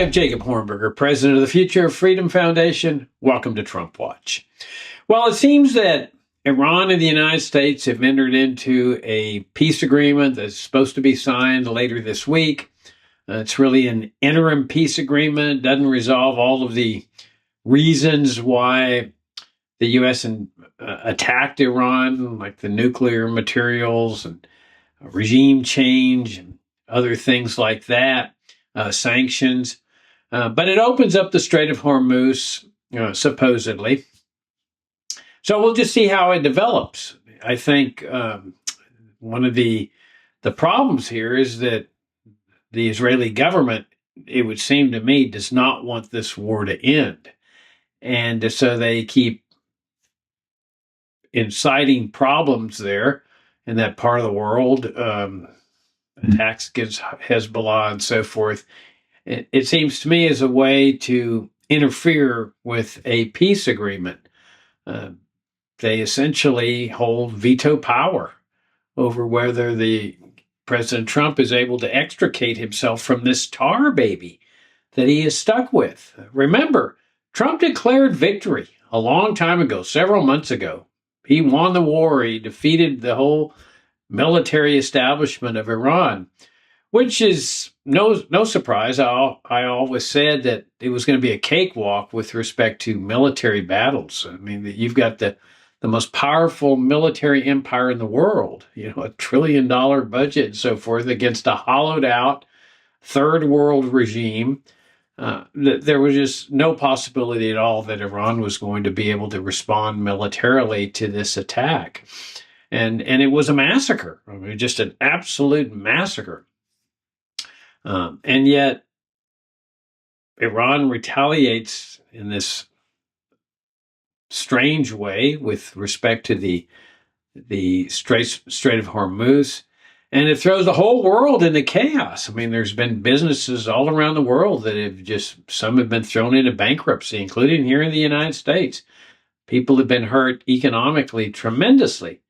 I'm Jacob Hornberger, president of the Future of Freedom Foundation. Welcome to Trump Watch. Well, it seems that Iran and the United States have entered into a peace agreement that's supposed to be signed later this week. It's really an interim peace agreement. It doesn't resolve all of the reasons why the U.S. attacked Iran, like the nuclear materials and regime change and other things like that, sanctions. But it opens up the Strait of Hormuz, supposedly. So we'll just see how it develops. I think one of the problems here is that the Israeli government, it would seem to me, does not want this war to end. And so they keep inciting problems there in that part of the world, attacks against Hezbollah and so forth. It seems to me as a way to interfere with a peace agreement. They essentially hold veto power over whether President Trump is able to extricate himself from this tar baby that he is stuck with. Remember, Trump declared victory a long time ago, several months ago. He won the war. He defeated the whole military establishment of Iran, which is no surprise. I always said that it was going to be a cakewalk with respect to military battles. I mean, you've got the most powerful military empire in the world, $1 trillion budget and so forth, against a hollowed out third world regime. There was just no possibility at all that Iran was going to be able to respond militarily to this attack. And it was a massacre. I mean, just an absolute massacre. And yet Iran retaliates in this strange way with respect to the Strait of Hormuz, and it throws the whole world into chaos. I mean, there's been businesses all around the world that some have been thrown into bankruptcy, including here in the United States. People have been hurt economically tremendously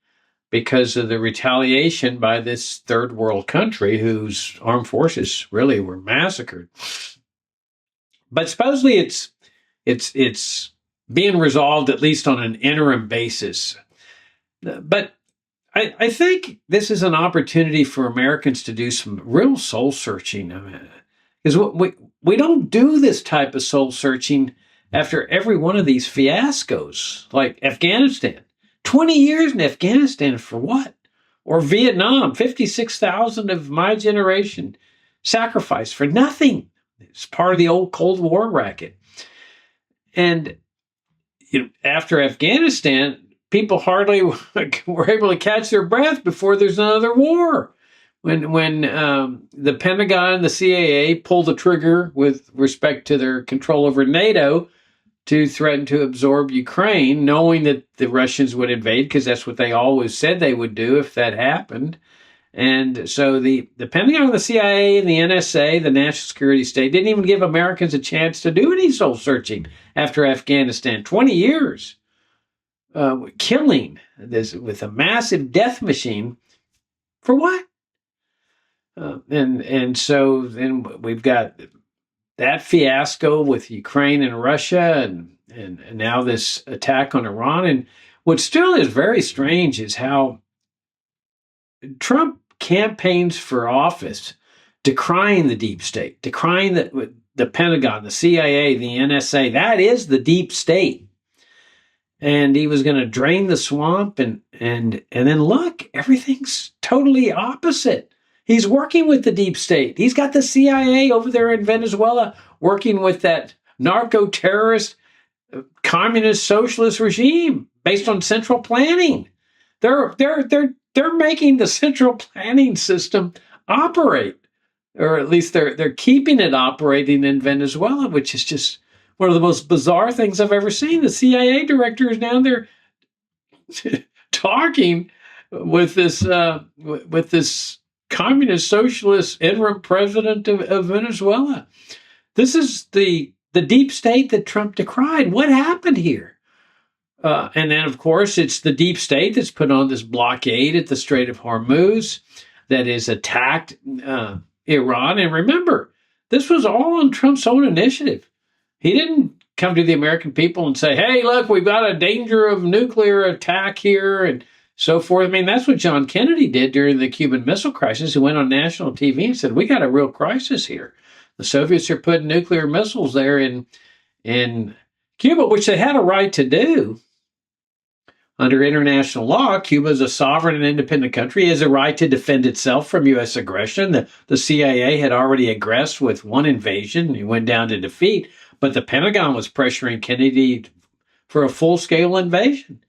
because of the retaliation by this third world country whose armed forces really were massacred. But supposedly it's being resolved at least on an interim basis. But I think this is an opportunity for Americans to do some real soul searching. Because we don't do this type of soul searching after every one of these fiascos, like Afghanistan. 20 years in Afghanistan for what? Or Vietnam, 56,000 of my generation sacrificed for nothing. It's part of the old Cold War racket. And after Afghanistan, people hardly were able to catch their breath before there's another war. When the Pentagon and the CIA pulled the trigger with respect to their control over NATO to threaten to absorb Ukraine, knowing that the Russians would invade, because that's what they always said they would do if that happened. And so the Pentagon, the CIA, and the NSA, the National Security State, didn't even give Americans a chance to do any soul searching after Afghanistan. 20 years killing this with a massive death machine for what? And so then we've got that fiasco with Ukraine and Russia, and now this attack on Iran. And what still is very strange is how Trump campaigns for office decrying the deep state, decrying the Pentagon, the CIA, the NSA. That is the deep state. And he was going to drain the swamp, and then look, everything's totally opposite. He's working with the deep state. He's got the CIA over there in Venezuela working with that narco-terrorist communist socialist regime based on central planning. They're making the central planning system operate, or at least they're keeping it operating in Venezuela, which is just one of the most bizarre things I've ever seen. The CIA director is down there talking with this communist socialist interim president of Venezuela. This is the deep state that Trump decried. What happened here? And then, of course, it's the deep state that's put on this blockade at the Strait of Hormuz that has attacked Iran. And remember, This was all on Trump's own initiative. He didn't come to the American people and say, hey, look, we've got a danger of nuclear attack here and so forth. I mean, that's what John Kennedy did during the Cuban Missile Crisis. He went on national TV and said, we got a real crisis here. The Soviets are putting nuclear missiles there in Cuba, which they had a right to do. Under international law, Cuba is a sovereign and independent country. It has a right to defend itself from U.S. aggression. The CIA had already aggressed with one invasion. It went down to defeat. But the Pentagon was pressuring Kennedy for a full-scale invasion.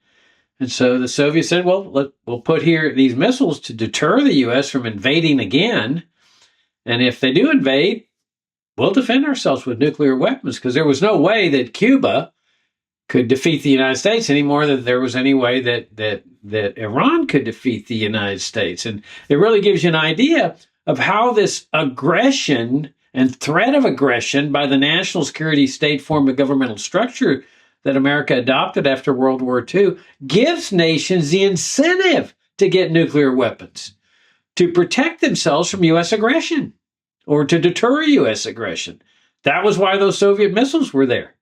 And so the Soviets said, well, we'll put here these missiles to deter the U.S. from invading again. And if they do invade, we'll defend ourselves with nuclear weapons, because there was no way that Cuba could defeat the United States any more than there was any way that Iran could defeat the United States. And it really gives you an idea of how this aggression and threat of aggression by the national security state form of governmental structure that America adopted after World War II gives nations the incentive to get nuclear weapons, to protect themselves from U.S. aggression or to deter U.S. aggression. That was why those Soviet missiles were there,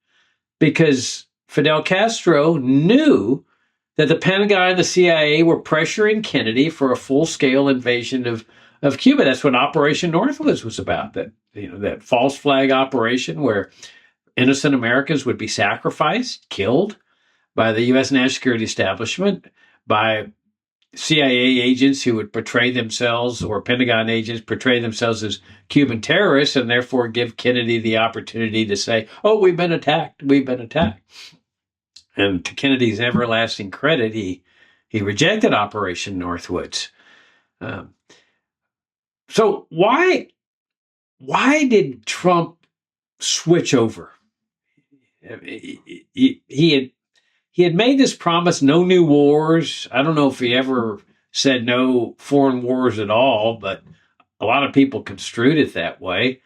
because Fidel Castro knew that the Pentagon and the CIA were pressuring Kennedy for a full-scale invasion of Cuba. That's what Operation Northwoods was about, that false flag operation where innocent Americans would be sacrificed, killed by the U.S. national security establishment, by CIA agents who would portray themselves, or Pentagon agents portray themselves as Cuban terrorists, and therefore give Kennedy the opportunity to say, oh, we've been attacked. And to Kennedy's everlasting credit, he rejected Operation Northwoods. So why did Trump switch over? He had made this promise, no new wars. I don't know if he ever said no foreign wars at all, but a lot of people construed it that way.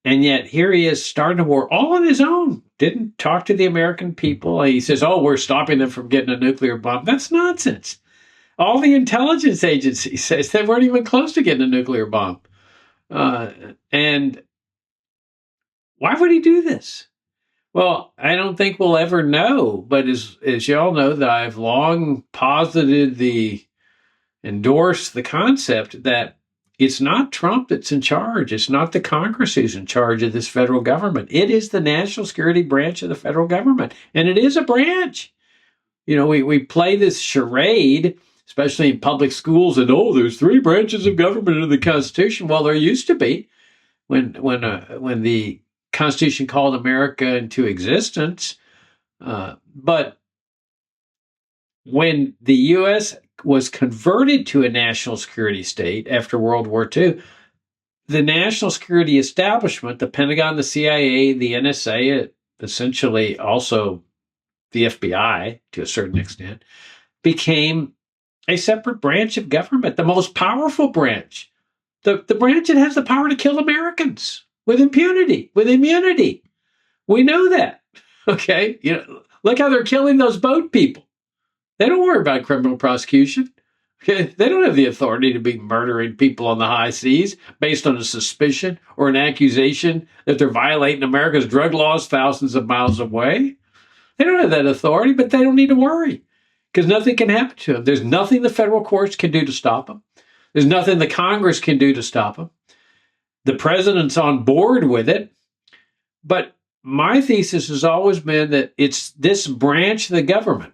And yet here he is starting a war all on his own. Didn't talk to the American people. He says, oh, we're stopping them from getting a nuclear bomb. That's nonsense. All the intelligence agencies says they weren't even close to getting a nuclear bomb. And why would he do this? Well, I don't think we'll ever know. But as you all know, that I've long endorsed the concept that it's not Trump that's in charge. It's not the Congress who's in charge of this federal government. It is the national security branch of the federal government. And it is a branch. We play this charade, especially in public schools, and there's 3 branches of government in the Constitution. Well, there used to be when the Constitution called America into existence. But when the U.S. was converted to a national security state after World War II, the national security establishment, the Pentagon, the CIA, the NSA, essentially also the FBI to a certain extent, became a separate branch of government, the most powerful branch, the branch that has the power to kill Americans with impunity, with immunity. We know that. Okay, look how they're killing those boat people. They don't worry about criminal prosecution. Okay? They don't have the authority to be murdering people on the high seas based on a suspicion or an accusation that they're violating America's drug laws thousands of miles away. They don't have that authority, but they don't need to worry because nothing can happen to them. There's nothing the federal courts can do to stop them. There's nothing the Congress can do to stop them. The president's on board with it. But my thesis has always been that it's this branch of the government.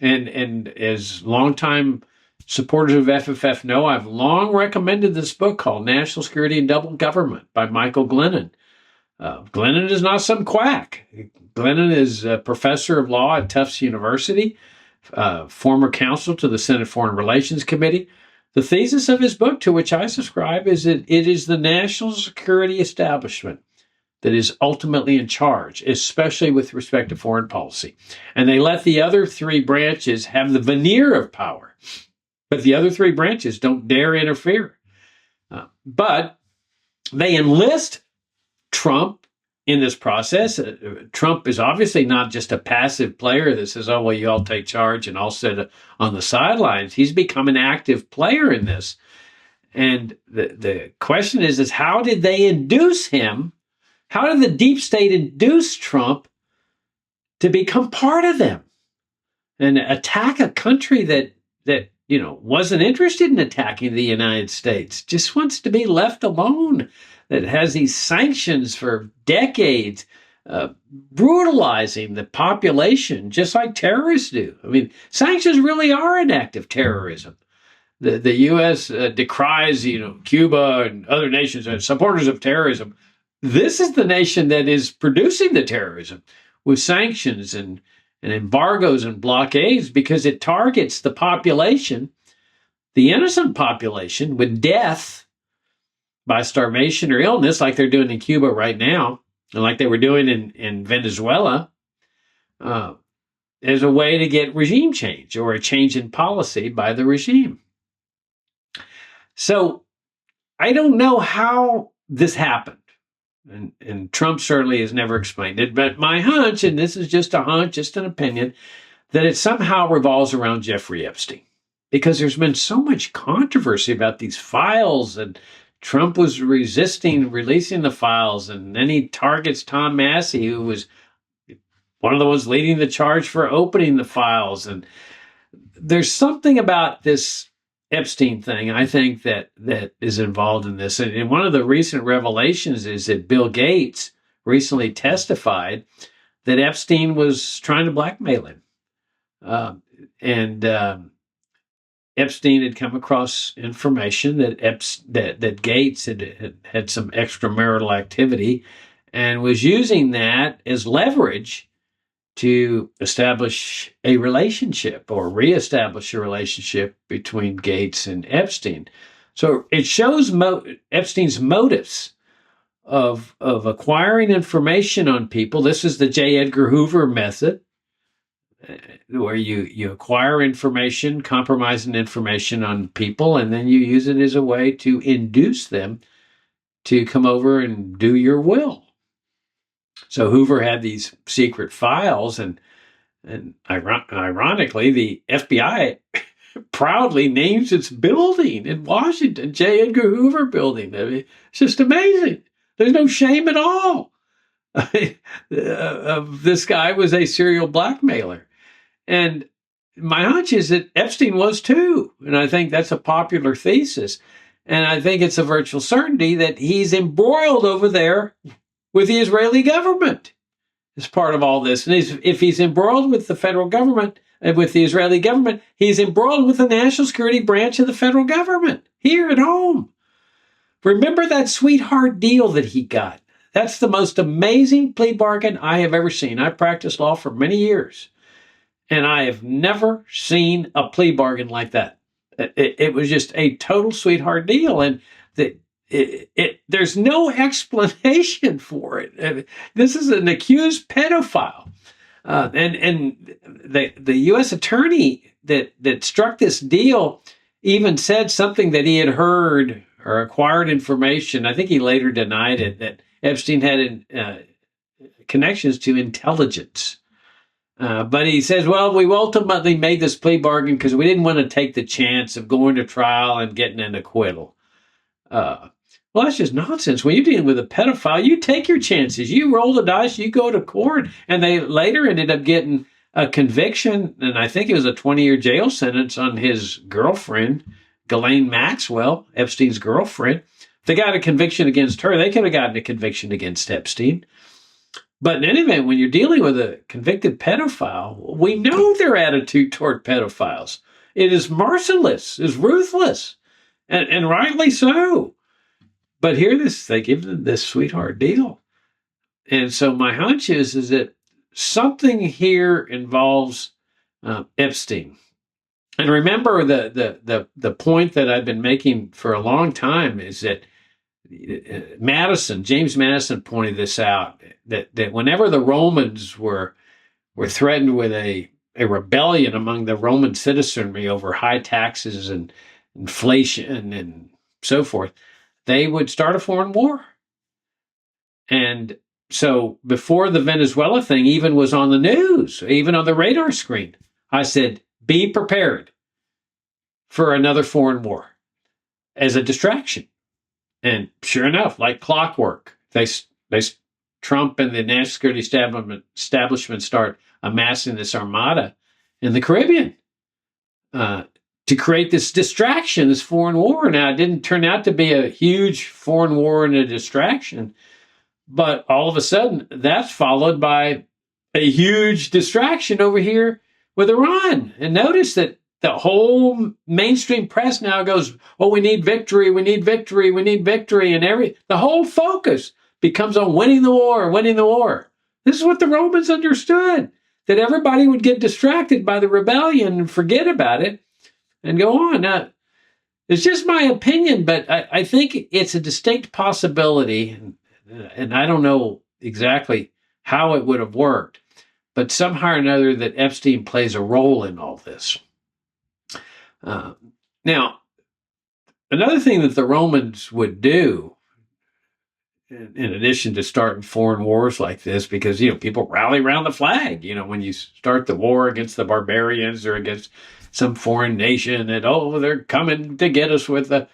And as longtime supporters of FFF know, I've long recommended this book called National Security and Double Government by Michael Glennon. Glennon is not some quack. Glennon is a professor of law at Tufts University, former counsel to the Senate Foreign Relations Committee. The thesis of his book, to which I subscribe, is that it is the national security establishment that is ultimately in charge, especially with respect to foreign policy. And they let the other 3 branches have the veneer of power, but the other 3 branches don't dare interfere. But they enlist Trump in this process. Trump is obviously not just a passive player that says, oh, well, you all take charge and I'll sit on the sidelines. He's become an active player in this. And the question is how did they induce him? How did the deep state induce Trump to become part of them and attack a country that wasn't interested in attacking the United States, just wants to be left alone, that has these sanctions for decades, brutalizing the population just like terrorists do. I mean, sanctions really are an act of terrorism. The U.S. decries, Cuba and other nations as supporters of terrorism. This is the nation that is producing the terrorism with sanctions and embargoes and blockades, because it targets the population, the innocent population, with death by starvation or illness, like they're doing in Cuba right now, and like they were doing in Venezuela, as a way to get regime change or a change in policy by the regime. So I don't know how this happened. And Trump certainly has never explained it. But my hunch, and this is just a hunch, just an opinion, that it somehow revolves around Jeffrey Epstein. Because there's been so much controversy about these files, and Trump was resisting releasing the files. And then he targets Tom Massey, who was one of the ones leading the charge for opening the files. And there's something about this Epstein thing, I think, that is involved in this. And one of the recent revelations is that Bill Gates recently testified that Epstein was trying to blackmail him. Epstein had come across information that Gates had some extramarital activity and was using that as leverage to establish a relationship or reestablish a relationship between Gates and Epstein. So it shows Epstein's motives of acquiring information on people. This is the J. Edgar Hoover method, where you acquire information, compromising information on people, and then you use it as a way to induce them to come over and do your will. So Hoover had these secret files, and ironically, the FBI proudly names its building in Washington, J. Edgar Hoover Building. I mean, it's just amazing. There's no shame at all. This guy was a serial blackmailer. And my hunch is that Epstein was too. And I think that's a popular thesis. And I think it's a virtual certainty that he's embroiled over there with the Israeli government as part of all this. And if he's embroiled with the federal government, with the Israeli government, he's embroiled with the national security branch of the federal government here at home. Remember that sweetheart deal that he got? That's the most amazing plea bargain I have ever seen. I practiced law for many years, and I have never seen a plea bargain like that. It was just a total sweetheart deal, and there's no explanation for it. This is an accused pedophile, and the U.S. attorney that struck this deal even said something that he had heard or acquired information. I think he later denied it, that Epstein had connections to intelligence. But he says, well, we ultimately made this plea bargain because we didn't want to take the chance of going to trial and getting an acquittal. Well, that's just nonsense. When you're dealing with a pedophile, you take your chances. You roll the dice, you go to court. And they later ended up getting a conviction, and I think it was a 20-year jail sentence on his girlfriend, Ghislaine Maxwell, Epstein's girlfriend. If they got a conviction against her, they could have gotten a conviction against Epstein. But in any event, when you're dealing with a convicted pedophile, we know their attitude toward pedophiles. It is merciless, is ruthless, and rightly so. But here, they give them this sweetheart deal. And so my hunch is that something here involves Epstein. And remember, the point that I've been making for a long time is that James Madison pointed this out, that whenever the Romans were threatened with a rebellion among the Roman citizenry over high taxes and inflation and so forth, they would start a foreign war. And so before the Venezuela thing even was on the news, even on the radar screen, I said, be prepared for another foreign war. as a distraction. And sure enough, like clockwork, they Trump and the national security establishment start amassing this armada in the Caribbean uh, to create this distraction, this foreign war. Now, it didn't turn out to be a huge foreign war and a distraction, but all of a sudden, that's followed by a huge distraction over here with Iran. And notice that the whole mainstream press now goes, "Oh, we need victory, we need victory, we need victory," and the whole focus becomes on winning the war, winning the war. This is what the Romans understood, that everybody would get distracted by the rebellion and forget about it and go on. Now, it's just my opinion, but I think it's a distinct possibility, and I don't know exactly how it would have worked, but somehow or another that Epstein plays a role in all this. Now, another thing that the Romans would do, in addition to starting foreign wars like this, because people rally around the flag. When you start the war against the barbarians or against some foreign nation, that they're coming to get us with the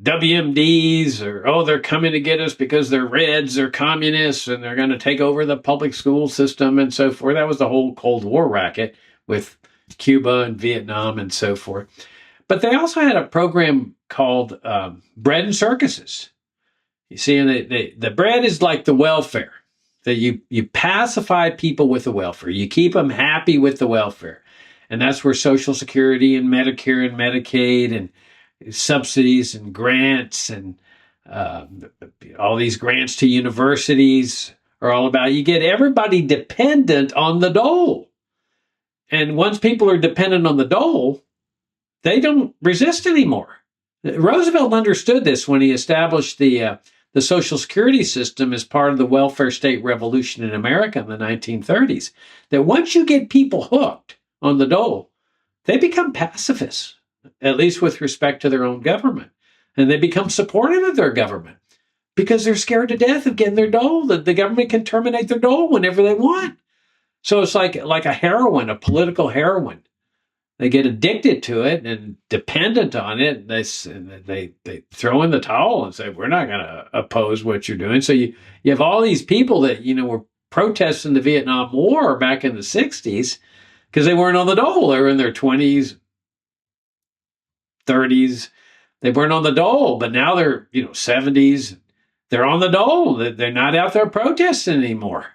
WMDs, or they're coming to get us because they're Reds, they're communists, and they're going to take over the public school system and so forth. That was the whole Cold War racket with Cuba and Vietnam and so forth. But they also had a program called bread and circuses. You see, and the bread is like the welfare, that you pacify people with the welfare. You keep them happy with the welfare. And that's where Social Security and Medicare and Medicaid and subsidies and grants and all these grants to universities are all about. You get everybody dependent on the dole. And once people are dependent on the dole, they don't resist anymore. Roosevelt understood this when he established the Social Security system as part of the welfare state revolution in America in the 1930s, that once you get people hooked on the dole, they become pacifists, at least with respect to their own government. And they become supportive of their government because they're scared to death of getting their dole, that the government can terminate their dole whenever they want. So it's like a heroin, a political heroin. They get addicted to it and dependent on it. They throw in the towel and say, "We're not going to oppose what you're doing." So you have all these people that were protesting the Vietnam War back in the 60s because they weren't on the dole. They were in their 20s, 30s. They weren't on the dole, but now they're 70s. They're on the dole. They're not out there protesting anymore.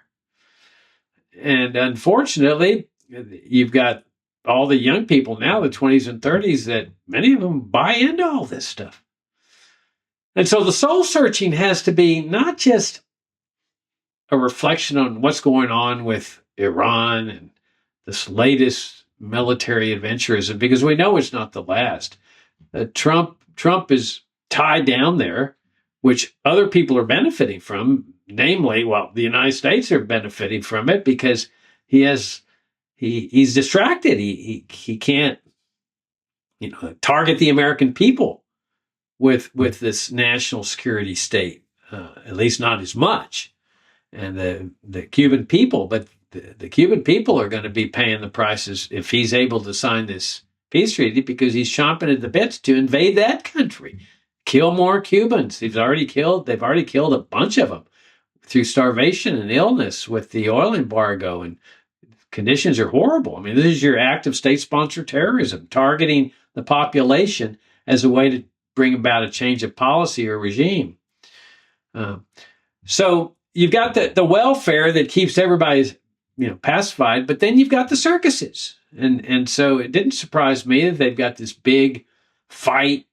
And unfortunately, you've got all the young people now, the 20s and 30s, that many of them buy into all this stuff. And so the soul searching has to be not just a reflection on what's going on with Iran and this latest military adventurism, because we know it's not the last. Trump is tied down there, which other people are benefiting from. Namely, the United States are benefiting from it because he's distracted. He can't target the American people with this national security state, at least not as much. And the Cuban people, but the Cuban people are going to be paying the prices if he's able to sign this peace treaty, because he's chomping at the bits to invade that country, kill more Cubans. They've already killed a bunch of them through starvation and illness with the oil embargo, and conditions are horrible. I mean, this is your act of state-sponsored terrorism, targeting the population as a way to bring about a change of policy or regime. So you've got the welfare that keeps everybody pacified, but then you've got the circuses. And so it didn't surprise me that they've got this big fight,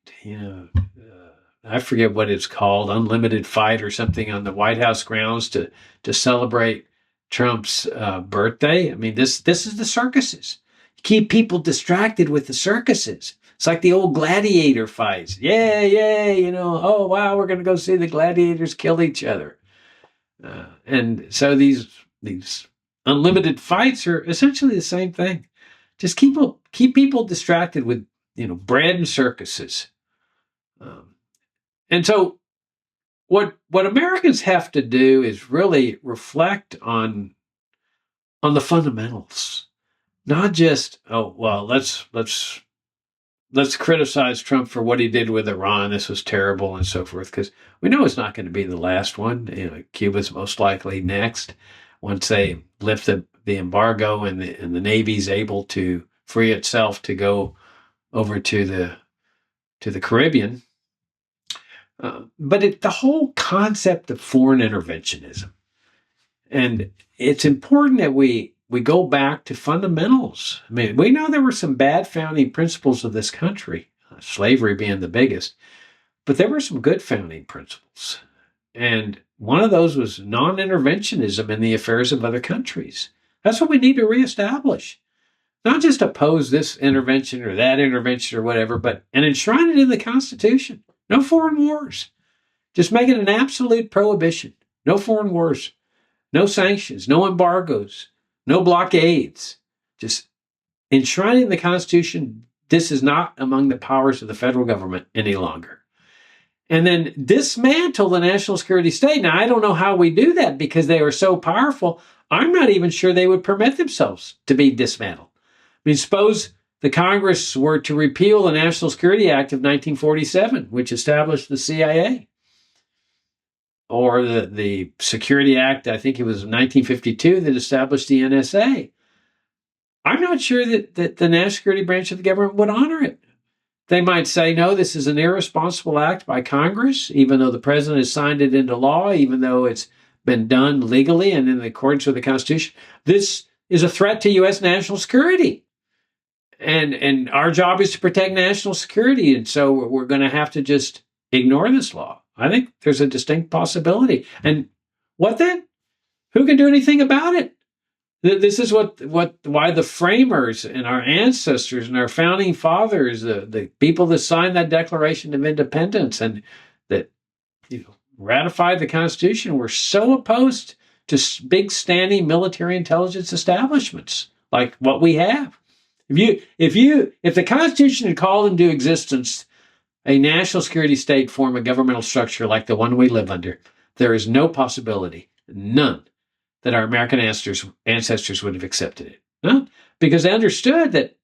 I forget what it's called, unlimited fight or something, on the White House grounds to celebrate Trump's birthday. I mean, this is the circuses. Keep people distracted with the circuses. It's like the old gladiator fights. Yay, oh, wow, we're going to go see the gladiators kill each other. And so these unlimited fights are essentially the same thing. Just keep people distracted with, bread and circuses. And so what Americans have to do is really reflect on the fundamentals, not just, let's let's criticize Trump for what he did with Iran. This was terrible and so forth, because we know it's not going to be the last one. Cuba's most likely next once they lift the embargo and the Navy's able to free itself to go over to the Caribbean. But the whole concept of foreign interventionism, and it's important that we go back to fundamentals. I mean, we know there were some bad founding principles of this country, slavery being the biggest, but there were some good founding principles. And one of those was non-interventionism in the affairs of other countries. That's what we need to reestablish. Not just oppose this intervention or that intervention or whatever, and enshrine it in the Constitution. No foreign wars. Just make it an absolute prohibition. No foreign wars. No sanctions. No embargoes. No blockades. Just enshrining in the Constitution, this is not among the powers of the federal government any longer. And then dismantle the national security state. Now, I don't know how we do that because they are so powerful. I'm not even sure they would permit themselves to be dismantled. I mean, suppose the Congress were to repeal the National Security Act of 1947, which established the CIA, or the Security Act, I think it was 1952, that established the NSA. I'm not sure that the National Security branch of the government would honor it. They might say, no, this is an irresponsible act by Congress, even though the president has signed it into law, even though it's been done legally and in accordance with the Constitution. This is a threat to U.S. national security. And our job is to protect national security. And so we're going to have to just ignore this law. I think there's a distinct possibility. And what then? Who can do anything about it? This is why the framers and our ancestors and our founding fathers, the people that signed that Declaration of Independence and that ratified the Constitution, were so opposed to big standing military intelligence establishments like what we have. If the Constitution had called into existence a national security state form of governmental structure like the one we live under, there is no possibility, none, that our American ancestors would have accepted it. No? Because they understood that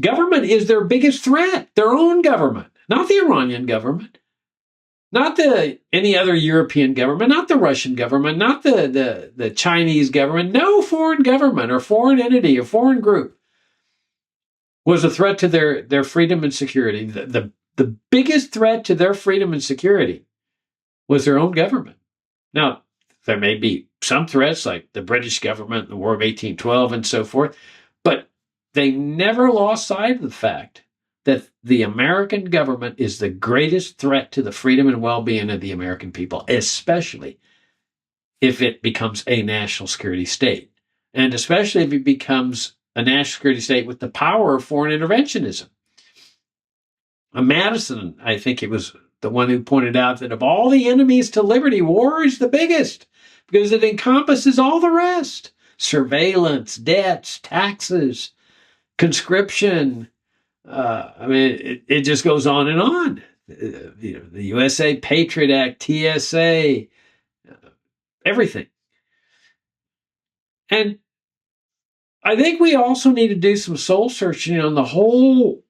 government is their biggest threat, their own government, not the Iranian government, not any other European government, not the Russian government, not the Chinese government. No foreign government or foreign entity or foreign group was a threat to their freedom and security. The biggest threat to their freedom and security was their own government. Now, there may be some threats like the British government in the War of 1812 and so forth, but they never lost sight of the fact that the American government is the greatest threat to the freedom and well-being of the American people, especially if it becomes a national security state, and especially if it becomes a national security state with the power of foreign interventionism. Madison, I think it was the one who pointed out that of all the enemies to liberty, war is the biggest because it encompasses all the rest: surveillance, debts, taxes, conscription. It just goes on and on. The USA Patriot Act, TSA, everything. And I think we also need to do some soul searching on the whole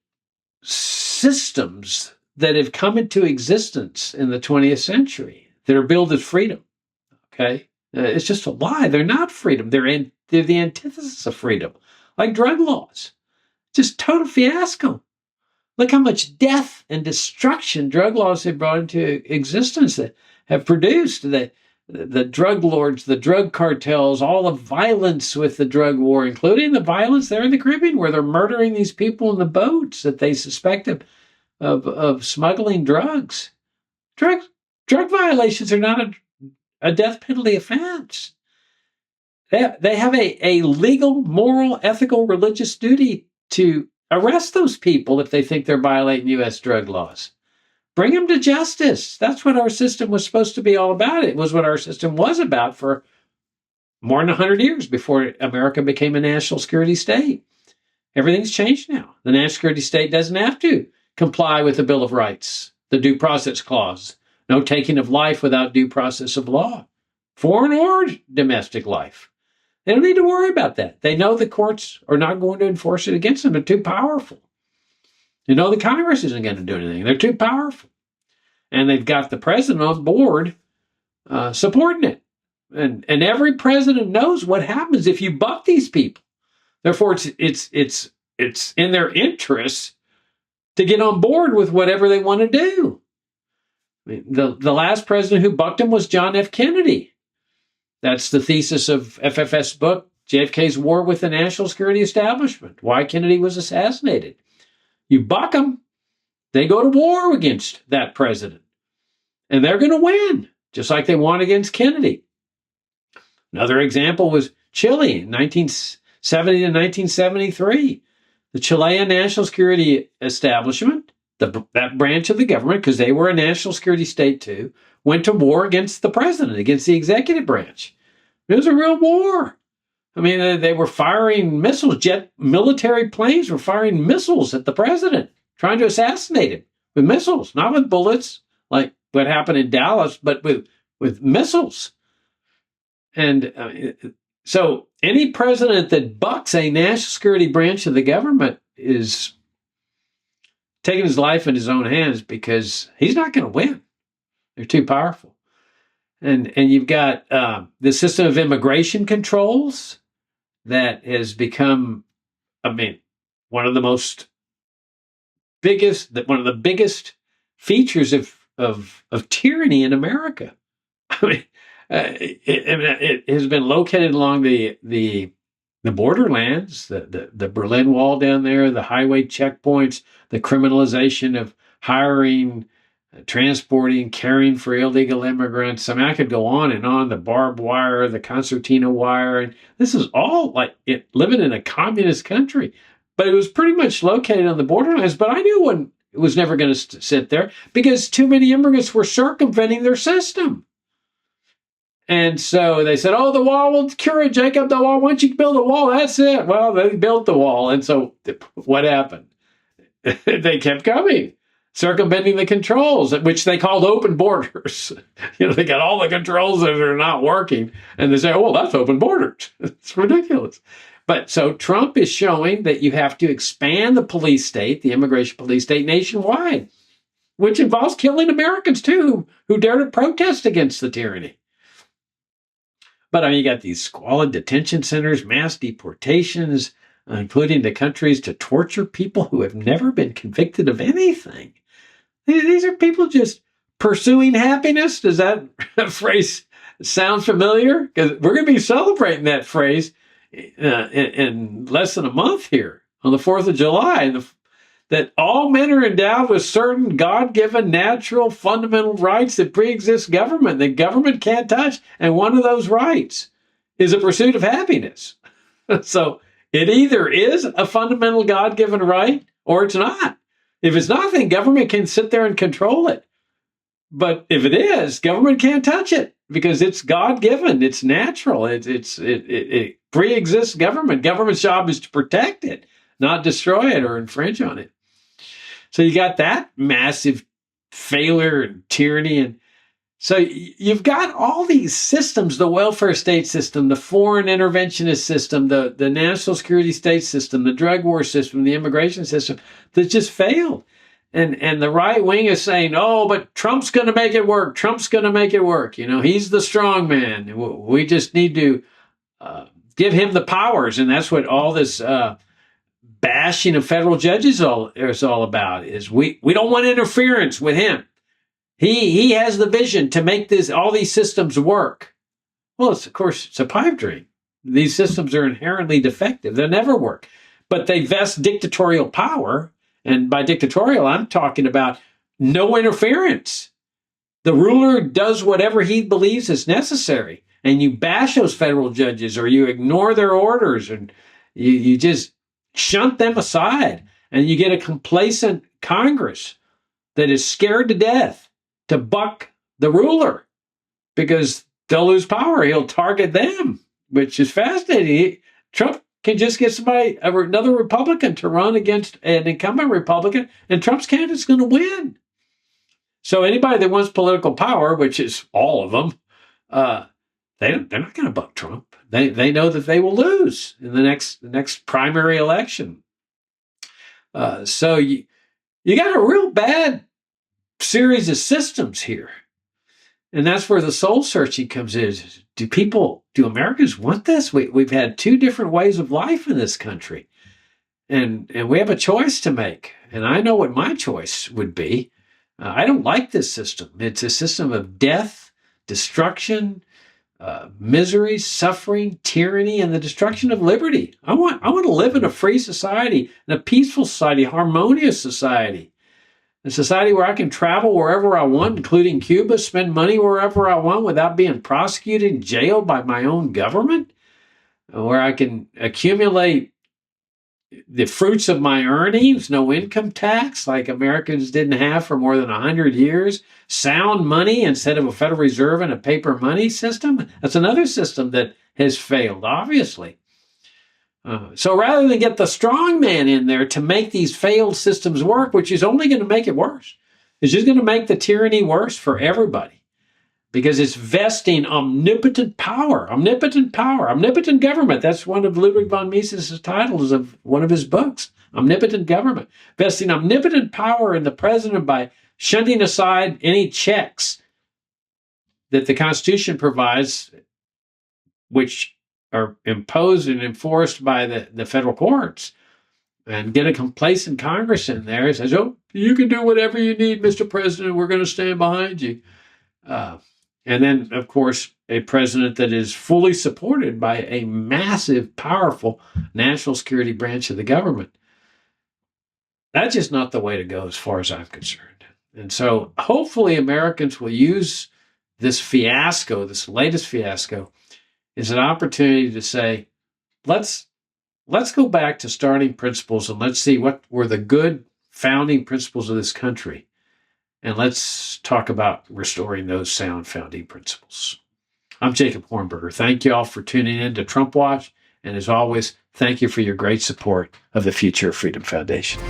systems that have come into existence in the 20th century that are billed as freedom. Okay? It's just a lie. They're not freedom. They're the antithesis of freedom, like drug laws. Just total fiasco. Look how much death and destruction drug laws have brought into existence that have produced the drug lords, the drug cartels, all the violence with the drug war, including the violence there in the Caribbean where they're murdering these people in the boats that they suspect of smuggling drugs. Drug violations are not a death penalty offense. They have a legal, moral, ethical, religious duty to arrest those people if they think they're violating U.S. drug laws. Bring them to justice. That's what our system was supposed to be all about. It was what our system was about for more than 100 years before America became a national security state. Everything's changed now. The national security state doesn't have to comply with the Bill of Rights, the Due Process Clause, no taking of life without due process of law, foreign or domestic life. They don't need to worry about that. They know the courts are not going to enforce it against them. They're too powerful. The Congress isn't going to do anything. They're too powerful. And they've got the president on board supporting it. And every president knows what happens if you buck these people. Therefore, it's in their interests to get on board with whatever they want to do. I mean, the last president who bucked him was John F. Kennedy. That's the thesis of FFS' book, JFK's War with the National Security Establishment, why Kennedy was assassinated. You buck them, they go to war against that president. And they're going to win, just like they won against Kennedy. Another example was Chile in 1970 to 1973. The Chilean National Security Establishment, that branch of the government, because they were a national security state too, went to war against the president, against the executive branch. It was a real war. I mean, they were firing missiles. Military planes were firing missiles at the president, trying to assassinate him with missiles, not with bullets, like what happened in Dallas, but with missiles. And so any president that bucks a national security branch of the government is taking his life in his own hands, because he's not going to win. They're too powerful. And you've got the system of immigration controls that has become, one of the biggest features of tyranny in America. It has been located along the borderlands, the Berlin Wall down there, the highway checkpoints, the criminalization of hiring, transporting, caring for illegal immigrants. I mean, I could go on and on. The barbed wire, the concertina wire, and this is all like living in a communist country. But it was pretty much located on the borderlands. But I knew it was never going to sit there, because too many immigrants were circumventing their system. And so they said, the wall will cure it, Jacob. The wall, once you build a wall, that's it. Well, they built the wall. And so what happened? They kept coming, circumventing the controls, which they called open borders. They got all the controls that are not working. And they say, that's open borders. It's ridiculous. But so Trump is showing that you have to expand the police state, the immigration police state, nationwide, which involves killing Americans too, who dare to protest against the tyranny. But you got these squalid detention centers, mass deportations, including to countries to torture people who have never been convicted of anything. These are people just pursuing happiness. Does that phrase sound familiar? Because we're going to be celebrating that phrase in less than a month here on the 4th of July. That all men are endowed with certain God-given natural fundamental rights that pre-exist government, that government can't touch. And one of those rights is a pursuit of happiness. So it either is a fundamental God-given right or it's not. If it's not, then government can sit there and control it. But if it is, government can't touch it because it's God-given. It's natural. It pre-exists government. Government's job is to protect it, not destroy it or infringe on it. So you got that massive failure and tyranny. And so you've got all these systems, the welfare state system, the foreign interventionist system, the national security state system, the drug war system, the immigration system that just failed. And the right wing is saying, but Trump's going to make it work. Trump's going to make it work. He's the strong man. We just need to give him the powers. And that's what all this bashing of federal judges is all about, is we don't want interference with him. He has the vision to make all these systems work. Well, of course, it's a pipe dream. These systems are inherently defective. They'll never work. But they vest dictatorial power. And by dictatorial, I'm talking about no interference. The ruler does whatever he believes is necessary. And you bash those federal judges, or you ignore their orders, and you just shunt them aside. And you get a complacent Congress that is scared to death to buck the ruler because they'll lose power. He'll target them, which is fascinating. Trump can just get another Republican to run against an incumbent Republican, and Trump's candidate's going to win. So anybody that wants political power, which is all of them, they're not going to buck Trump. They know that they will lose in the next primary election. So You got a real bad series of systems here. And that's where the soul searching comes in. Do Americans want this? We've had two different ways of life in this country. And we have a choice to make. And I know what my choice would be. I don't like this system. It's a system of death, destruction, misery, suffering, tyranny, and the destruction of liberty. I want to live in a free society, in a peaceful society, harmonious society. A society where I can travel wherever I want, including Cuba, spend money wherever I want without being prosecuted and jailed by my own government, where I can accumulate the fruits of my earnings, no income tax like Americans didn't have for more than 100 years, sound money instead of a Federal Reserve and a paper money system. That's another system that has failed, obviously. So rather than get the strong man in there to make these failed systems work, which is only going to make it worse, it's just going to make the tyranny worse for everybody because it's vesting omnipotent power, omnipotent government. That's one of Ludwig von Mises' titles of one of his books, Omnipotent Government, vesting omnipotent power in the president by shunting aside any checks that the Constitution provides, which are imposed and enforced by the federal courts, and get a complacent Congress in there and says, oh, you can do whatever you need, Mr. President. We're going to stand behind you. And then, of course, a president that is fully supported by a massive, powerful national security branch of the government. That's just not the way to go as far as I'm concerned. And so hopefully Americans will use this fiasco, this latest fiasco, is an opportunity to say, let's go back to starting principles and let's see what were the good founding principles of this country. And let's talk about restoring those sound founding principles. I'm Jacob Hornberger. Thank you all for tuning in to Trump Watch. And as always, thank you for your great support of the Future of Freedom Foundation.